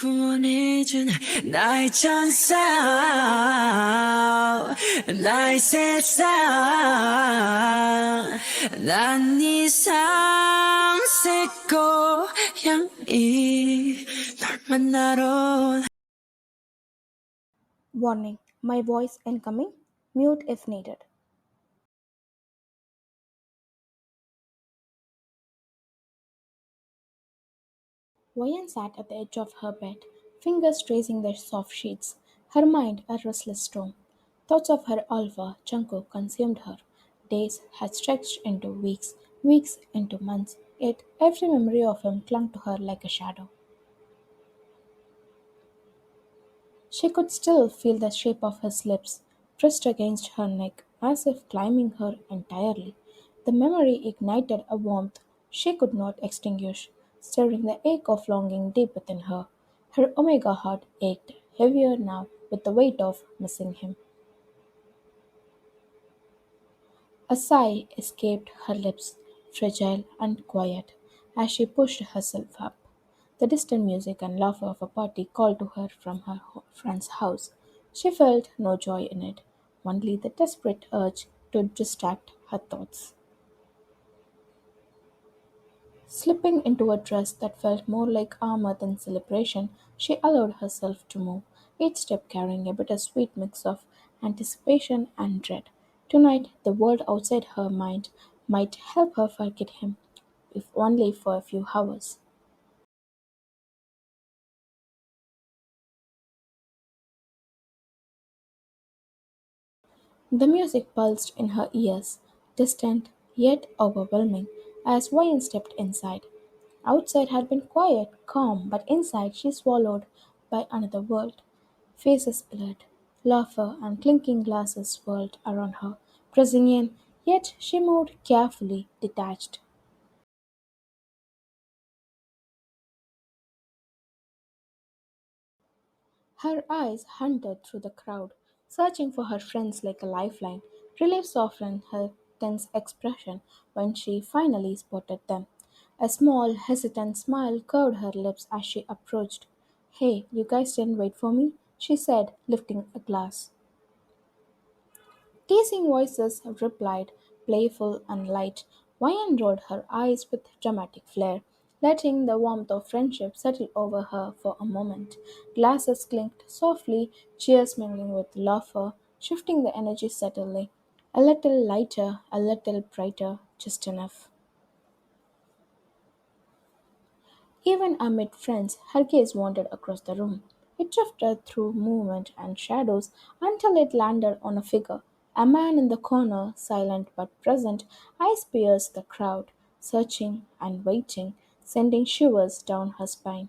구원해준 나의 천사 나의 세상 난 이상 새 고향이 널 만나러 Warning, my voice incoming. Mute if needed. Wayan sat at the edge of her bed, fingers tracing the soft sheets, her mind a restless storm. Thoughts of her alpha, Jungkook, consumed her. Days had stretched into weeks, weeks into months, yet every memory of him clung to her like a shadow. She could still feel the shape of his lips pressed against her neck, as if climbing her entirely. The memory ignited a warmth she could not extinguish, stirring the ache of longing deep within her. Her omega heart ached, heavier now with the weight of missing him. A sigh escaped her lips, fragile and quiet, as she pushed herself up. The distant music and laughter of a party called to her from her friend's house. She felt no joy in it, only the desperate urge to distract her thoughts. Slipping into a dress that felt more like armor than celebration, she allowed herself to move, each step carrying a bittersweet mix of anticipation and dread. Tonight, the world outside her mind might help her forget him, if only for a few hours. The music pulsed in her ears, distant yet overwhelming, as Ryan stepped inside. Outside had been quiet, calm, but inside she swallowed by another world. Faces blurred, laughter and clinking glasses swirled around her, pressing in, yet she moved carefully, detached. Her eyes hunted through the crowd, searching for her friends like a lifeline. Relief softened her tense expression when she finally spotted them. A small, hesitant smile curved her lips as she approached. "Hey, you guys didn't wait for me?" she said, lifting a glass. Teasing voices replied, playful and light. Vian rolled her eyes with dramatic flair, letting the warmth of friendship settle over her for a moment. Glasses clinked softly, cheers mingling with laughter, shifting the energy subtly. A little lighter, a little brighter, just enough. Even amid friends, her gaze wandered across the room. It drifted through movement and shadows until it landed on a figure. A man in the corner, silent but present, eyes pierced the crowd, searching and waiting, sending shivers down her spine.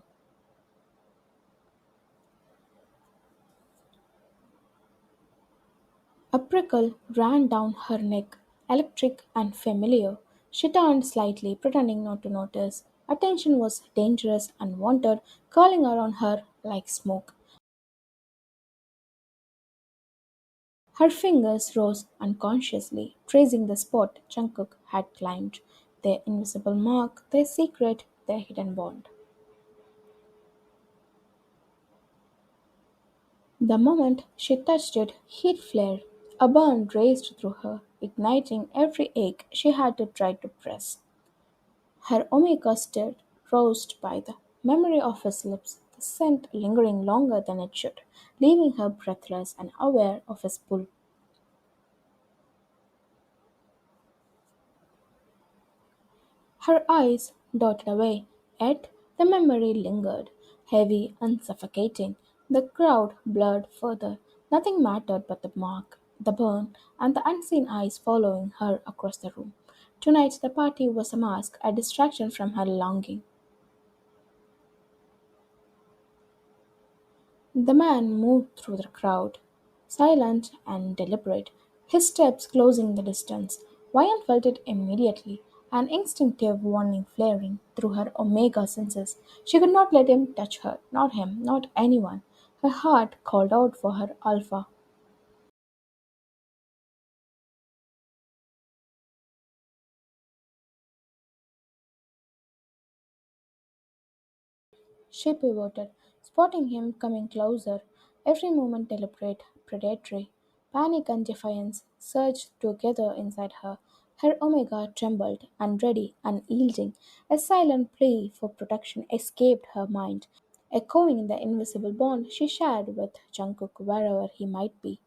A prickle ran down her neck, electric and familiar. She turned slightly, pretending not to notice. Attention was dangerous and wanted, curling around her like smoke. Her fingers rose unconsciously, tracing the spot Jungkook had climbed, their invisible mark, their secret, their hidden bond. The moment she touched it, heat flared. A burn raced through her, igniting every ache she had to try to press. Her omega stirred, roused by the memory of his lips, the scent lingering longer than it should, leaving her breathless and aware of his pull. Her eyes darted away, yet the memory lingered, heavy and suffocating. The crowd blurred further. Nothing mattered but the mark, the burn, and the unseen eyes following her across the room. Tonight the party was a mask, a distraction from her longing. The man moved through the crowd, silent and deliberate, his steps closing the distance. Vian felt it immediately, an instinctive warning flaring through her omega senses. She could not let him touch her, not him, not anyone. Her heart called out for her alpha. She pivoted, spotting him coming closer, every moment deliberate, predatory. Panic and defiance surged together inside her. Her omega trembled, unready, unyielding. A silent plea for protection escaped her mind, echoing the invisible bond she shared with Jungkook wherever he might be.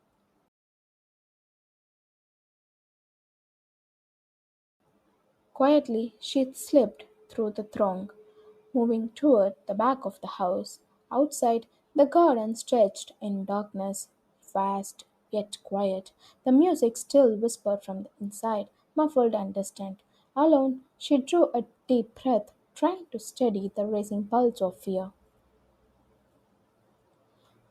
Quietly, she slipped through the throng, moving toward the back of the house. Outside, the garden stretched in darkness, vast yet quiet. The music still whispered from the inside, muffled and distant. Alone, she drew a deep breath, trying to steady the racing pulse of fear.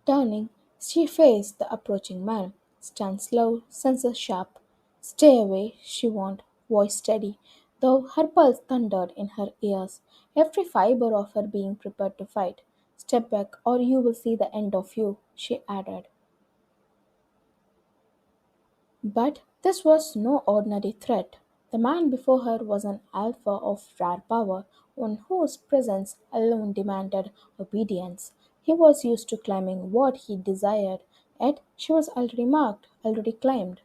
Turning, she faced the approaching man. Stand slow, senses sharp. Stay away, she warned, voice steady, though her pulse thundered in her ears, every fiber of her being prepared to fight. Step back, or you will see the end of you, she added. But this was no ordinary threat. The man before her was an alpha of rare power, one whose presence alone demanded obedience. He was used to claiming what he desired, yet she was already marked, already claimed.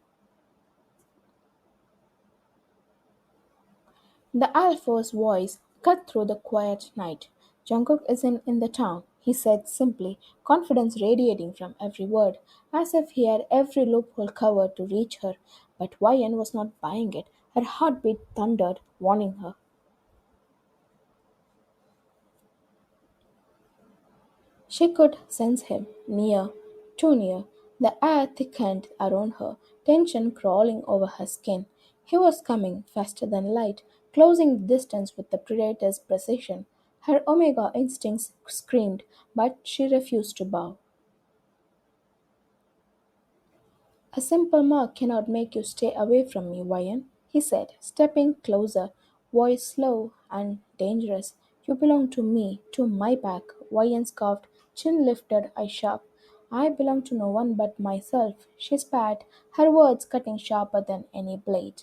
The alpha's voice cut through the quiet night. Jungkook isn't in the town, he said simply, confidence radiating from every word, as if he had every loophole covered to reach her. But YN was not buying it. Her heartbeat thundered, warning her. She could sense him, near, too near. The air thickened around her, tension crawling over her skin. He was coming, faster than light, closing the distance with the predator's precision. Her omega instincts screamed, but she refused to bow. A simple mark cannot make you stay away from me, Wayan, he said, stepping closer, voice slow and dangerous. You belong to me, to my pack. Wayan scoffed, chin lifted, eye sharp. I belong to no one but myself, she spat, her words cutting sharper than any blade.